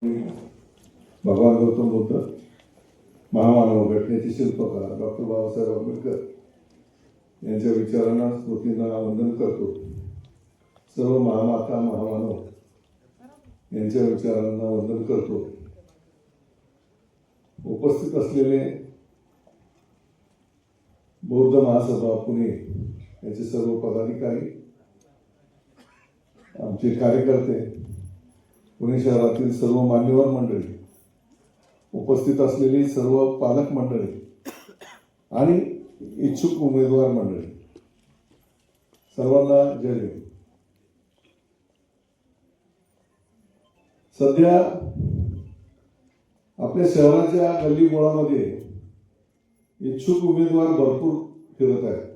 भगवान गौतम बुद्ध, महामानव घटनेचे शिल्पकार डॉक्टर बाबासाहेब आंबेडकर यांच्या विचारांना स्मृतींना वंदन करतो. सर्व महामाता महामानव यांच्या विचारांना वंदन करतो. उपस्थित असलेले बौद्ध महासभा पुणे यांचे सर्व पदाधिकारी, आमचे कार्यकर्ते, पुणे शहरातील सर्व मान्यवर मंडळी, उपस्थित असलेली सर्व पालक मंडळी आणि इच्छुक उमेदवार मंडळी, सर्वांना जय भीम. सध्या आपल्या शहराच्या गल्लीबोळामध्ये इच्छुक उमेदवार भरपूर फिरत आहेत.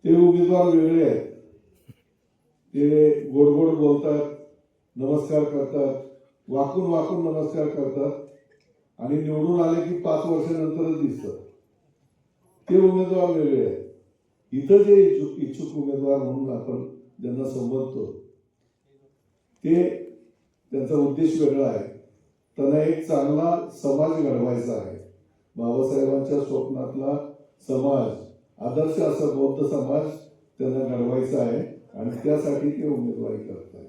ते उमेदवार वेगळे आहेत. ते गोड गोड बोलतात, नमस्कार करतात, वाकून वाकून नमस्कार करतात आणि निवडून आले की 5 वर्षानंतरच दिसतात. ते उमेदवार वेगळे आहेत. इथं जे इच्छुक उमेदवार म्हणून आपण ज्यांना संबोधतो ते त्यांचा उद्देश वेगळा आहे. त्यांना एक चांगला समाज घडवायचा आहे. बाबासाहेबांच्या स्वप्नातला समाज, आदर्श असा बौद्ध समाज त्यांना घडवायचा आहे आणि त्यासाठी ते उमेदवारी करत आहेत.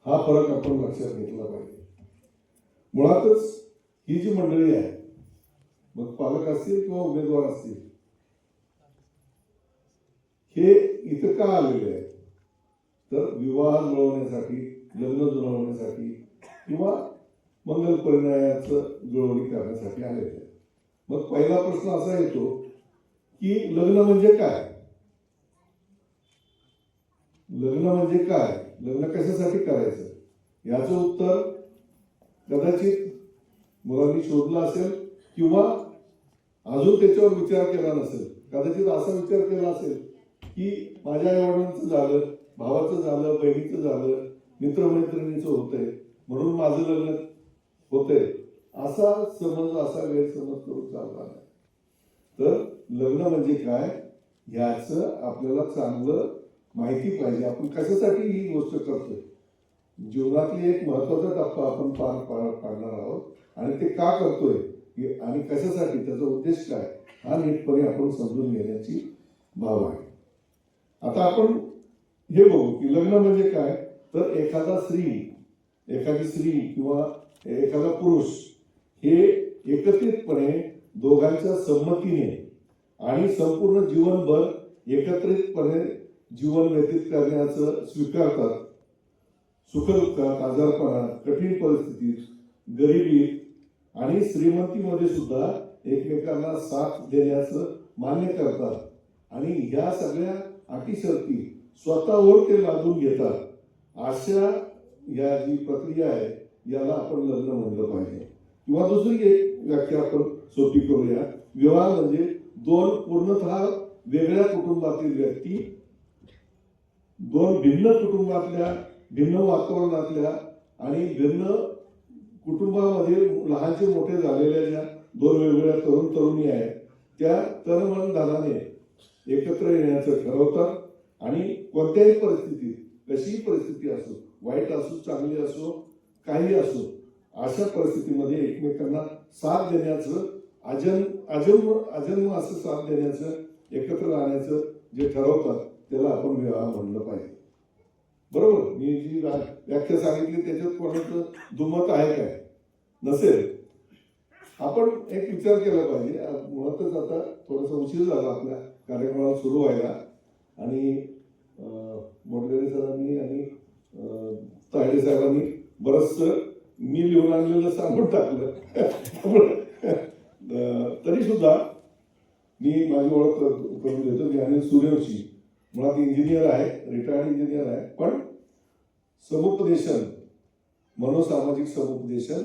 हा फरक आपण लक्षात घेतला पाहिजे. मुळातच ही जी मंडळी आहे, मग पालक असतील किंवा उमेदवार असतील, हे इथं का आलेले आहेत? तर विवाह जुळवण्यासाठी, लग्न जुळवण्यासाठी किंवा मंगल परिणयाचं जुळवणी करण्यासाठी आलेले आहेत. मग पहिला प्रश्न असा येतो की लग्न म्हणजे काय? लग्न म्हणजे काय? लग्न कशासाठी करायचं? याचं उत्तर कदाचित मुलांनी शोधलं असेल किंवा अजून त्याच्यावर विचार केला नसेल. कदाचित असा विचार केला असेल की माझ्या आईवडिलांचं झालं, भावाचं झालं, बहिणीचं झालं, मित्रमैत्रिणीचं होतंय म्हणून माझं लग्न होतंय, असा समज, असा गैरसमज करून चालला नाही. तर लग्न म्हणजे काय याचं आपल्याला चांगलं माहिती पाहिजे. आपण कशासाठी ही गोष्ट करतोय? जीवनातली एक महत्वाचा टप्पा आपण पाडणार आहोत आणि ते का करतोय आणि कशासाठी, त्याचा उद्देश काय, हा नीटपणे आपण समजून घेण्याची भाव आहे. आता आपण हे बघू की लग्न म्हणजे काय. तर एखादी स्त्री किंवा एखादा पुरुष हे एकत्रितपणे दोघांच्या संमतीने आणि संपूर्ण जीवनभर एकत्रितपणे जीवन व्यतीत करण्याचं स्वीकारतात. सुखदुःखात, आजारपणात, कठीण परिस्थितीत, गरिबीत आणि श्रीमंतीमध्ये सुद्धा एकमेकांना साथ देण्याचं मान्य करतात आणि ह्या सगळ्या अटी शर्ती स्वतःवर ते लादून घेतात. अशा या जी प्रक्रिया आहे याला आपण लग्न म्हणलं पाहिजे. किंवा दुसरी एक व्याख्या आपण सोपी करूया. विवाह म्हणजे 2 पूर्णतः वेगळ्या कुटुंबातील व्यक्ती, 2 भिन्न कुटुंबातल्या, भिन्न वातावरणातल्या आणि भिन्न कुटुंबामध्ये लहानचे मोठे झालेल्या ज्या 2 वेगवेगळ्या तरुण तरुणी आहेत त्या तन-मन धनाने एकत्र येण्याचं ठरवतात आणि कोणत्याही परिस्थितीत, कशीही परिस्थिती असो, वाईट असो, चांगली असो, काही असो, अशा परिस्थितीमध्ये एकमेकांना साथ देण्याचं, अजन्म असं साथ देण्याचं, एकत्र राहण्याचं जे ठरवतात त्याला आपण विवाह म्हणलं पाहिजे. बरोबर? मी जी व्याख्या सांगितली त्याच्यात कोणाचं दुमत आहे काय? नसेल. आपण एक विचार केला पाहिजे. मुळातच आता थोडासा उशीर झाला आपल्या कार्यक्रमाला सुरू व्हायला आणि मोडगरे सरांनी आणि तायडे साहेबांनी बरंचसं मी लिहून आणलेलं सांगून टाकलं. तरी सुद्धा मी माझी ओळख करून देतो. मी अनिल सूर्यवंशी, मुळात इंजिनियर आहे, रिटायर्ड इंजिनियर आहे, पण समुपदेशन, मनोसामाजिक समुपदेशन,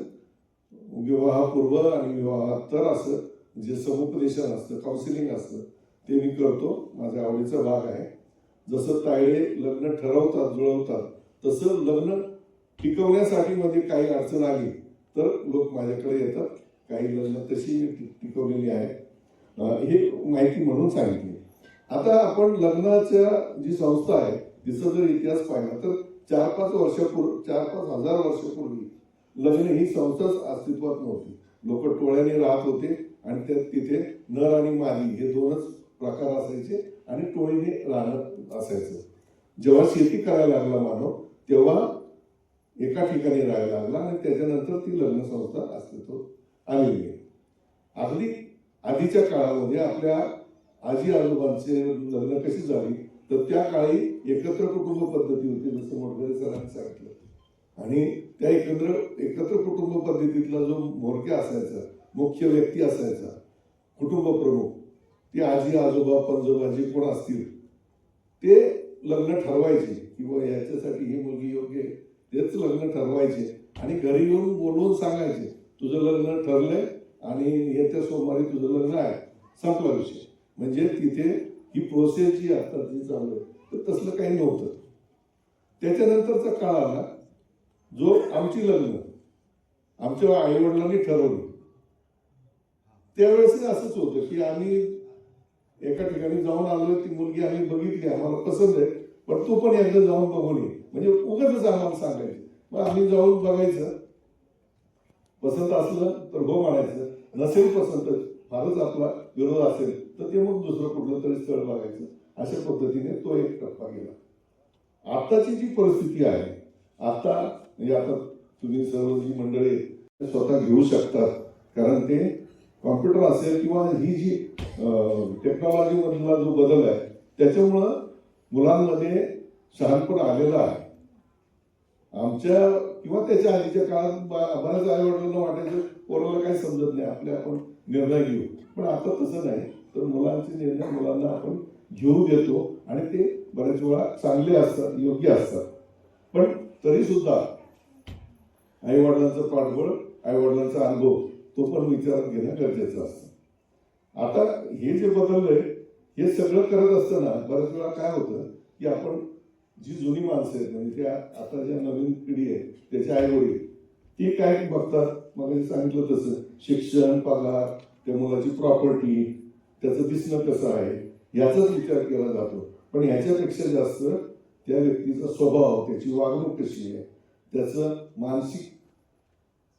विवाहपूर्व आणि विवाहात्तर असं जे समुपदेशन असतं, काउन्सिलिंग असतं, ते मी करतो. माझ्या आवडीचा भाग आहे. जसं तायडे लग्न ठरवतात, जुळवतात, तसं लग्न टिकवण्यासाठी मध्ये काही अडचण आली तर लोक माझ्याकडे येतात. काही लग्न तशी टिकवलेली आहे. हे माहिती म्हणून सांगितली. आता आपण लग्नाच्या जी संस्था आहे तिचा जर इतिहास पाहिला तर 4-5 हजार वर्षापूर्वी लग्न ही संस्थाच अस्तित्वात नव्हती. लोक टोळ्याने राहत होते आणि त्यात तिथे नर आणि मादी हे दोनच प्रकार असायचे आणि टोळीने राहणं असायचं. जेव्हा शेती करायला लागला मानव तेव्हा एका ठिकाणी राहायला लागला आणि त्याच्यानंतर ती लग्न संस्था अस्तित्वात आलेली आहे. अगदी आधीच्या काळामध्ये आपल्या आजी आजोबांचे लग्न कशी झाली तर त्या काळी एकत्र कुटुंब पद्धती होती, जसं मोडकरी सरांनी सांगितलं. आणि त्या एकत्र कुटुंब पद्धतीतला जो म्होरक्या असायचा, मुख्य व्यक्ती असायचा, कुटुंब प्रमुख, ते आजी आजोबा पंजोबा कोण असतील ते लग्न ठरवायचे किंवा याच्यासाठी ही मुलगी योग्य आहे, तेच लग्न ठरवायचे आणि घरी येऊन बोलवून सांगायचे तुझं लग्न ठरलंय आणि येत्या सोमवारी तुझं लग्न आहे, संपला विषय. म्हणजे तिथे ही प्रोसेस जी आता जी चालू आहे तर तसलं काही नव्हतं. त्याच्यानंतरचा काळ आला जो आमची लग्न आमच्या आई वडिलांनी ठरवली. त्यावेळेस असंच होतं की आम्ही एका ठिकाणी जाऊन आलोय, ती मुलगी आम्ही बघितली, आम्हाला पसंत आहे, पण तू पण एकदा जाऊन बघून ये. म्हणजे उगाच आम्हाला सांगायचं. मग आम्ही जाऊन बघायचं, पसंत असलं तर हो म्हणायचं, नसेल पसंत फारच आपला विरोध असेल तर ते मग दुसरं कुठलं तरी स्थळ बघायचं. अशा पद्धतीने तो एक टप्पा गेला. आताची जी परिस्थिती आहे, आता तुम्ही सर्व जी मंडळी स्वतः घेऊ शकतात, कारण ते कॉम्प्युटर असेल किंवा ही जी टेक्नॉलॉजी मधला जो बदल आहे त्याच्यामुळं मुलांमध्ये शहाणपण आलेलं आहे. आमच्या किंवा त्याच्या आधीच्या काळात बऱ्याच आई वडिलांना वाटायचं पोराला काही समजत नाही, आपण निर्णय घेऊ. पण आता तसं नाही, तर मुलांचे निर्णय मुलांना आपण घेऊ देतो आणि ते बऱ्याच वेळा चांगले असतात, योग्य असतात. पण तरी सुद्धा आई वडिलांचं पाठबळ, आई वडिलांचा अनुभव तो पण विचारात घेणं गरजेचं असतं. आता हे जे बदललंय हे सगळं करत असताना बऱ्याच वेळा काय होतं की आपण जी जुनी माणसं आहेत म्हणजे त्या आता ज्या नवीन पिढी आहे त्याचे आई वडील ती काय बघतात, मग सांगितलं तसं शिक्षण, पगार, त्या मुलाची प्रॉपर्टी, त्याचं दिसणं कसं आहे याचाच विचार केला जातो. पण ह्याच्यापेक्षा जास्त त्या व्यक्तीचा स्वभाव, त्याची वागणूक कशी आहे, त्याचं मानसिक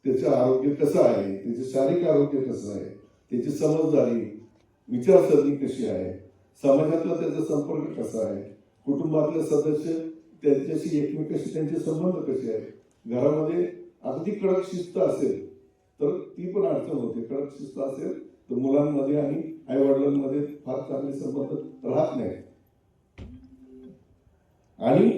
त्याचं आरोग्य कसं आहे, त्याचं शारीरिक आरोग्य कसं आहे, त्याची समजदारी, विचारसरणी कशी आहे, समाजातला त्याचा संपर्क कसा आहे, कुटुंबातले सदस्य त्यांच्याशी एकमेकाशी त्यांचे संबंध कसे आहेत. घरामध्ये अगदी कडक शिस्त असेल तर ती पण अडचण होते. कडक शिस्त असेल तर मुलांमध्ये आणि आई वडिलांमध्ये फार चांगले संबंध राहत नाही. आणि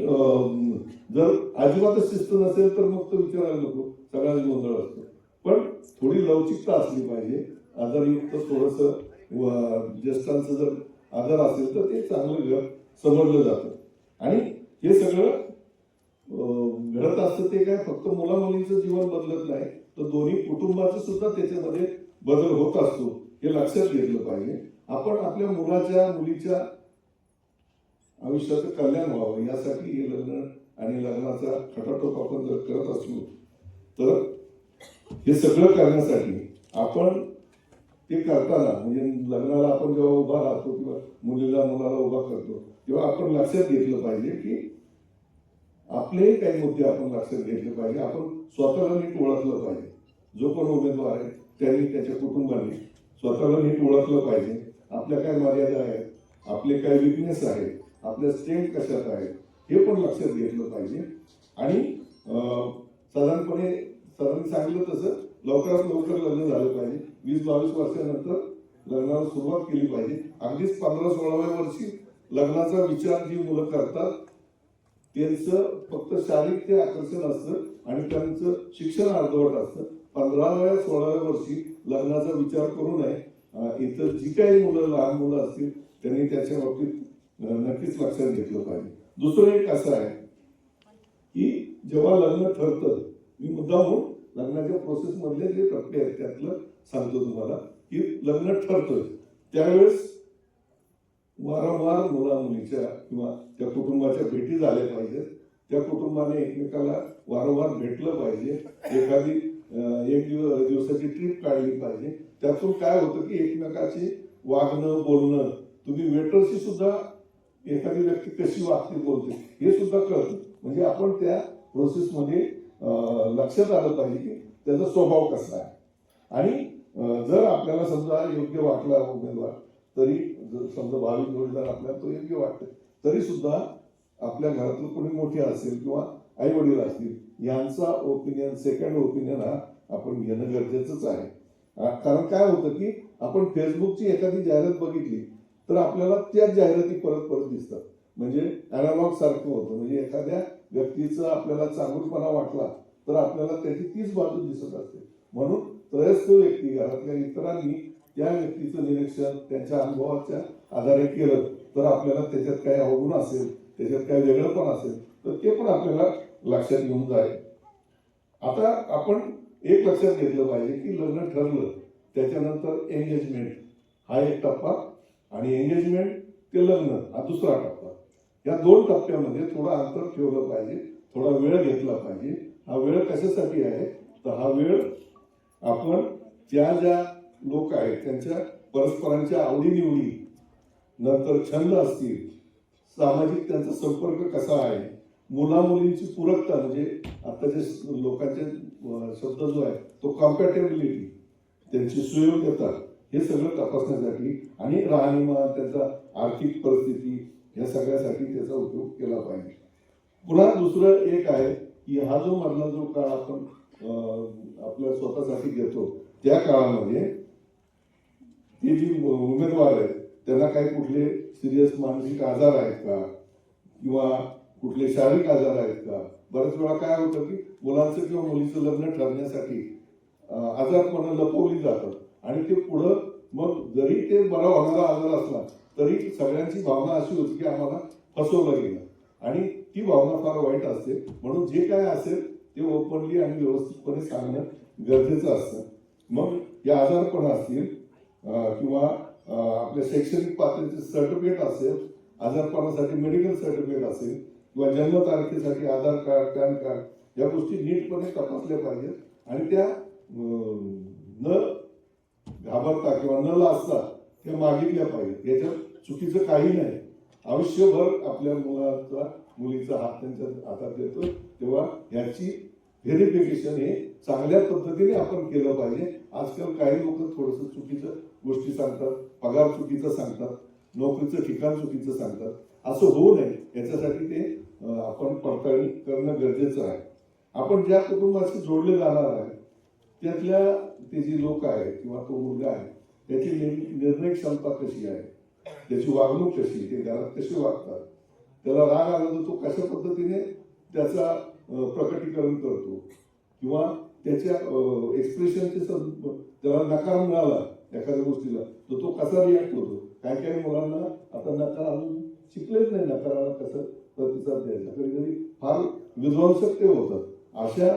जर अजिबातच शिस्त नसेल तर मग तो विचारायला नको, सगळ्याच गोंधळ असतो. पण थोडी लवचिकता असली पाहिजे. आदरयुक्त थोडंसं ज्येष्ठांचं जर आदर असेल तर ते चांगलं घर समजलं जातं. आणि हे सगळं घडत असतं ते काय फक्त मुला मुलींचं जीवन बदलत नाही, तर दोन्ही कुटुंबाचं सुद्धा त्याच्यामध्ये बदल होत असतो, हे लक्षात घेतलं पाहिजे. आपण आपल्या मुलाच्या मुलीच्या आयुष्याचं कल्याण व्हावं यासाठी हे लग्न आणि लग्नाचा खटाटोप आपण जर करत असलो तर हे सगळं करण्यासाठी आपण ते करताना म्हणजे लग्नाला आपण जेव्हा उभा राहतो किंवा मुलाला उभा करतो तेव्हा आपण लक्षात घेतलं पाहिजे की आपले काही मुद्दे आपण लक्षात घेतले पाहिजे. आपण स्वतःला नीट ओळखलं पाहिजे. जो पण उमेदवार आहे त्यांनी त्याच्या कुटुंबाने स्वतःला नीट ओळखलं पाहिजे. आपल्या काय मर्यादा आहेत, आपले काय विकनेस आहेत, आपल्या स्ट्रेंथ कशात आहेत हे पण लक्षात घेतलं पाहिजे. आणि साधारणपणे सरांनी सांगितलं तसं लवकरात लवकर लग्न झालं पाहिजे. 20-22 वर्षानंतर लग्नाला सुरुवात केली पाहिजे. अगदीच 15-16व्या वर्षी लग्नाचा विचार जी मुलं करतात त्यांचं फक्त शारीरिक ते आकर्षण असतं आणि त्यांचं शिक्षण अर्धवट असतं. 15व्या-16व्या वर्षी लग्नाचा विचार करू नये. इतर जी काही मुलं लहान मुलं असतील त्यांनी त्याच्या बाबतीत नक्कीच लक्षात घेतलं पाहिजे. दुसरं एक असं आहे की जेव्हा लग्न ठरतं, मी मुद्दामून लग्नाच्या प्रोसेस मधले जे टप्पे आहेत त्यातलं सांगतो तुम्हाला की लग्न ठरतं त्यावेळेस वारंवार मुला मुलीच्या किंवा त्या कुटुंबाच्या भेटी झाल्या पाहिजेत. त्या कुटुंबाने एकमेकाला वारंवार भेटलं पाहिजे. एखादी एक दिवसाची ट्रिप काढली पाहिजे. त्यातून काय होतं की एकमेकाची वागणं बोलणं, तुम्ही वेटरशी सुद्धा एखादी व्यक्ती कशी वागते बोलते हे सुद्धा कळतं. म्हणजे आपण त्या प्रोसेसमध्ये लक्षात आलं पाहिजे की त्याचा स्वभाव कसा आहे. आणि जर आपल्याला समजा योग्य वाटला उमेदवार, तरी समजा भावी जोडीदार आपल्याला तो योग्य वाटतो, तरी सुद्धा आपल्या घरातलं कोणी मोठे असेल किंवा आई वडील असतील यांचा ओपिनियन, सेकंड ओपिनियन हा आपण घेणं गरजेचंच आहे. कारण काय होतं की आपण फेसबुकची एखादी जाहिरात बघितली तर आपल्याला त्याच जाहिराती परत परत दिसतात. म्हणजे अॅनालॉग सारखं होतं. म्हणजे एखाद्या व्यक्तीचा आपल्याला चांगुलपणा वाटला तर आपल्याला त्याची तीच बाजू दिसत असते. म्हणून त्रयस्थ व्यक्ती घरातल्या इतरांनी त्या व्यक्तीचं निरीक्षण त्यांच्या अनुभवाच्या आधारे केलं तर आपल्याला त्याच्यात काही अवगुण असेल, त्याच्यात काही वेगळंपण असेल तर ते पण आपल्याला लक्षात येऊन जाईल. आता आपण एक लक्षात घेतलं पाहिजे की लग्न ठरलं त्याच्यानंतर एंगेजमेंट हा एक टप्पा आणि एंगेजमेंट ते लग्न हा दुसरा टप्पा. या दोन टप्प्यामध्ये थोडं अंतर ठेवलं पाहिजे, थोडा वेळ घेतला पाहिजे. हा वेळ कशासाठी आहे तर हा वेळ आपण ज्या लोक आहेत त्यांच्या परस्परांच्या आवडीनिवडी, नंतर छंद असतील, सामाजिक त्यांचा संपर्क कसा आहे, मुलामुलींची पूरकता म्हणजे आताच्या लोकांचे शब्द जो आहे तो कॉम्पॅटेबिलिटी, त्यांची सुयोग्यता, हे सगळं तपासण्यासाठी आणि राहणीमान, त्यांचा आर्थिक परिस्थिती या सगळ्यासाठी त्याचा उपयोग केला पाहिजे. पुन्हा दुसरं एक आहे की हा जो मधला जो काळ आपण आपल्या स्वतःसाठी घेतो त्या काळामध्ये ते जी उमेदवार आहेत त्यांना काही कुठले सिरियस मानसिक आजार आहेत का किंवा कुठले शारीरिक आजार आहेत का. बऱ्याच वेळा काय होतं की मुलांचं किंवा मुलीचं लग्न ठरण्यासाठी आजारपणं लपवली जातात आणि ते पुढं मग जरी ते बरा होणारा आजार असला तरी सगळ्यांची भावना अशी होती की आम्हाला फसवलं गेलं आणि ती भावना फार वाईट असते. म्हणून जे काय असेल ते ओपनली आणि व्यवस्थितपणे सांगणं गरजेचं असतं. मग या आजारपण असतील किंवा आपल्या शैक्षणिक पात्रतेचे सर्टिफिकेट असेल, आजारपणासाठी मेडिकल सर्टिफिकेट असेल किंवा जन्मतारखेसाठी आधार कार्ड, पॅन कार्ड, या गोष्टी नीटपणे तपासल्या पाहिजेत आणि त्या न घाबरता किंवा न लाजता त्या मागितल्या पाहिजेत. याच्यात चुकीचं काही नाही. आयुष्यभर आपल्या मुलीचा हात त्यांच्या हातात येतो तेव्हा याची व्हेरिफिकेशन हे चांगल्या पद्धतीने आपण केलं पाहिजे. आजकाल काही लोक थोडंसं चुकीचं गोष्टी सांगतात, पगार चुकीचं सांगतात, नोकरीचं ठिकाण चुकीचं सांगतात. असं होऊ नये याच्यासाठी ते आपण पडताळणी करणं गरजेचं आहे. आपण ज्या कुटुंबाशी जोडले जाणार आहे त्यातल्या ते जी लोक आहेत किंवा तो मुलगा आहे त्याची निर्णय क्षमता कशी आहे, त्याची वागणूक कशी, ते घरात कसे वागतात, त्याला राग आला तर तो कशा पद्धतीने त्याचा प्रकटीकरण करतो किंवा त्याच्या एक्सप्रेशनचे त्याला नकार मिळाला एखाद्या गोष्टीला तर तो कसा रिॲक्ट होतो. काही काही मुलांना आता नकार अजून शिकलेच नाही, नकाराला कसं प्रतिसाद द्यायचा, कधी कधी फार विध्वंसक ते होतात. अशा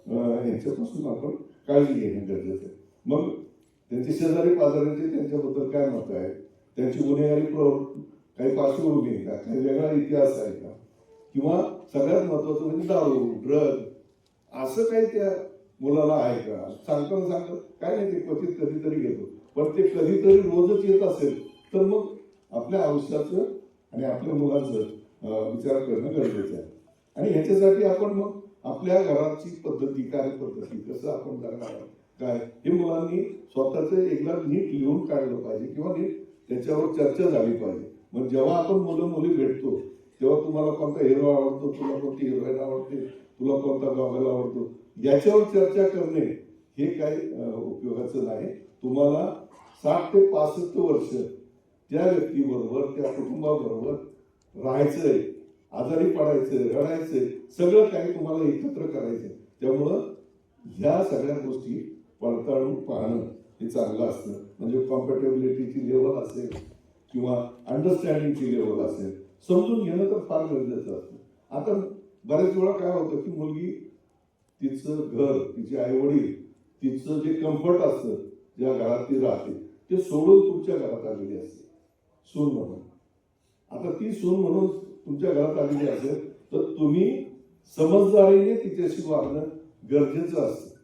ह्याच्यापासून आपण काळजी घेणं गरजेचं आहे. मग त्यांचे शेजारी पाजाऱ्यांचे त्यांच्याबद्दल काय मत आहे, त्यांची गुन्हेगारी काही पार्श्वभूमी आहे का, काही वेगळा इतिहास आहे का, किंवा सगळ्यात महत्वाचं म्हणजे दारू, ड्रग, असं काही त्या मुलाला आहे का. सांगताना काय नाही, ते क्वचित कधीतरी घेतो, पण ते कधीतरी रोजच येत असेल तर मग आपल्या आयुष्याचं आणि आपल्या मुलांचं विचार करणं गरजेचं आहे. आणि ह्याच्यासाठी आपण मग आपल्या घराची पद्धती, कार्यपद्धती कसं आपण करणार काय हे मुलांनी स्वतःचं एकदा नीट लिहून काढलं पाहिजे किंवा नीट त्याच्यावर चर्चा झाली पाहिजे. मग जेव्हा आपण मुलं मुली भेटतो तेव्हा तुम्हाला कोणता हिरो आवडतो, तुला कोणती हिरोईन आवडते, तुला कोणता गॉगल आवडतो, याच्यावर चर्चा करणे हे काही उपयोगाचं नाही. तुम्हाला 60 ते 65 वर्ष त्या व्यक्तीबरोबर, त्या कुटुंबाबरोबर राहायचंय, आजारी पडायचंय, रडायचंय, सगळं काही तुम्हाला एकत्र करायचंय. त्यामुळं ह्या सगळ्या गोष्टी पडताळून पाहणं हे चांगलं असतं. म्हणजे कॉम्पॅटेबिलिटीची लेवल असेल किंवा अंडरस्टँडिंगची लेवल असेल, समजून घेणं तर फार गरजेचं असतं. आता बऱ्याच वेळा काय होतं की मुलगी तिचं घर, तिचे आई वडील, तिचं जे कम्फर्ट असतं, ज्या घरात ती राहते ते सोडून तुमच्या घरात आलेली असते सून म्हणून. आता ती सून म्हणून तुमच्या घरात आलेली असेल तर तुम्ही समजदारीने तिच्याशी वागणं गरजेचं असतं.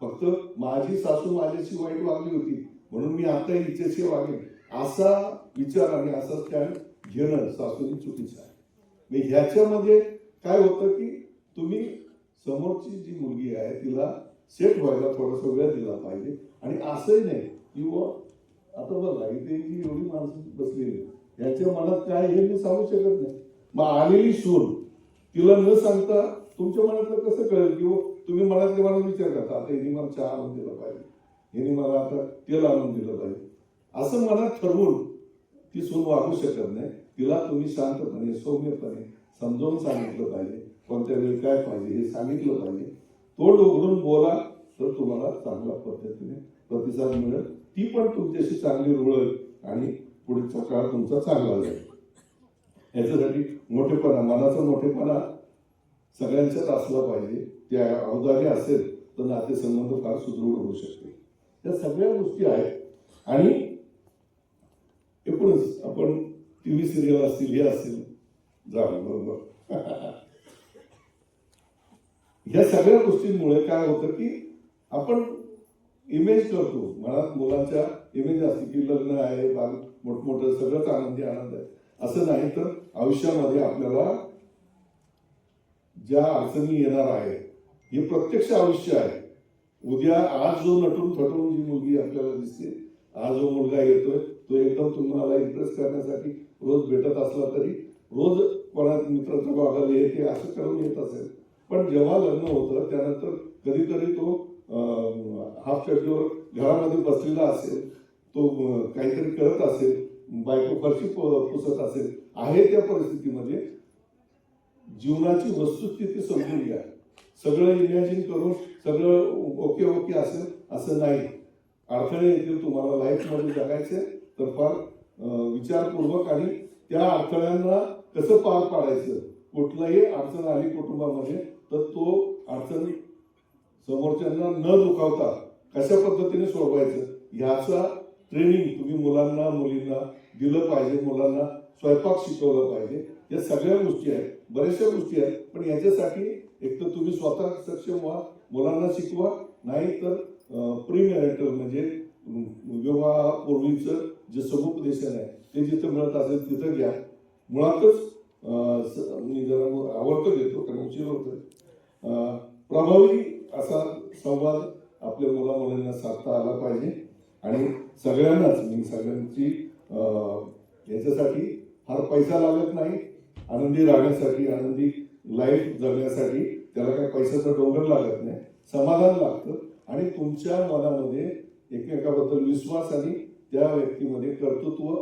फक्त माझी सासू माझ्याशी वाईट वागली होती म्हणून मी आता हिच्याशी वागेन असा विचार आणि असा स्टँड घेणं सासूनी चुकीचं आहे. ह्याच्यामध्ये काय होतं की तुम्ही समोरची जी मुलगी आहे तिला सेट व्हायला थोडासा वेळ दिला पाहिजे. आणि असंही नाही की आता बघा इथे जी एवढी माणसं बसलेली यांच्या मनात काय हे मी सांगू शकत नाही. मग आलेली सून तिला न सांगता तुमच्या मनातलं कसं कळेल की तुम्ही मनातल्या मनात विचार करता आता हिने मला चहा आणून दिला पाहिजे, हिने मला आता तेल आणून दिलं पाहिजे, असं मनात ठरवून ती सून वागू शकत नाही. तिला तुम्ही शांतपणे सौम्यपणे समजावून सांगितलं पाहिजे, कोणत्या वेळी काय पाहिजे हे सांगितलं पाहिजे. तोंड उघडून बोला तर तुम्हाला चांगल्या पद्धतीने प्रतिसाद मिळेल. ती पण तुमच्याशी चांगली रुळेल आणि पुढचा काळ तुमचा चांगला जाईल. याच्यासाठी मोठेपणा, मनाचा मोठेपणा सगळ्यांच्यात असला पाहिजे. त्या अवधारी असेल तर नातेसंबंध फार सुदृढ होऊ शकते. त्या सगळ्या गोष्टी आहेत. आणि एकूणच आपण टीव्ही सिरियल असतील हे असतील झालं बरोबर ह्या सगळ्या गोष्टींमुळे काय होतं की आपण इमेज करतो, मनात मुलांच्या इमेज असते की लग्न आहे, मोठमोठं सगळंच आनंदी आनंद आहे. असं नाही तर आयुष्यामध्ये आपल्याला ज्या अडचणी येणार आहेत हे प्रत्यक्ष आयुष्य आहे. उद्या आज जो नटून थटून जी मुलगी आपल्याला दिसते, आज जो मुलगा येतोय तो एकदम तुम्हाला इम्प्रेस करण्यासाठी रोज भेटत असला तरी रोज कोणा मित्राच्या भागाला येते असं करून येत असेल, पण जेव्हा लग्न होतं त्यानंतर कधीतरी तो हाफ चड्डीवर घरामध्ये बसलेला असेल, तो काहीतरी करत असेल, बायको फरशी पुसत असेल, आहे त्या परिस्थितीमध्ये जीवनाची वस्तुस्थिती समजून घ्या. सगळं इमॅजिन करून सगळं ओके ओके असेल असं नाही. अडथळे येतील तुम्हाला लाईफमध्ये जगायचे तर फार विचारपूर्वक आणि त्या अडथळ्यांना कसं पार पाडायचं. कुठलाही अडचण आली कुटुंबामध्ये तर तो अडचण समोरच्यांना न दुखावता कशा पद्धतीने सोडवायचं ह्याचा ट्रेनिंग तुम्ही मुलांना मुलींना दिलं पाहिजे. मुलांना स्वयंपाक शिकवलं पाहिजे. या सगळ्या गोष्टी आहेत, बऱ्याचशा गोष्टी आहेत. पण याच्यासाठी एक तर तुम्ही स्वतः सक्षम व्हा, मुलांना शिकवा, नाही तर प्री मॅरिटल म्हणजे विवाहापूर्वीचं जे समुपदेशन आहे ते जिथं मिळत असेल तिथं घ्या. मुळातच मी जरा आवडतं घेतो कारण उशीर होतोय. प्रभावी असा संवाद आपल्या मुला मुलांना साधता आला पाहिजे. आणि सगळ्यांनाच मी सगळ्यांची याच्यासाठी फार पैसा लागत नाही. आनंदी राहण्यासाठी, आनंदी लाईफ जगण्यासाठी त्याला काही पैशाचा डोंगर लागत नाही, समाधान लागतं. आणि तुमच्या मनामध्ये एकमेकाबद्दल विश्वास आणि त्या व्यक्तीमध्ये कर्तृत्व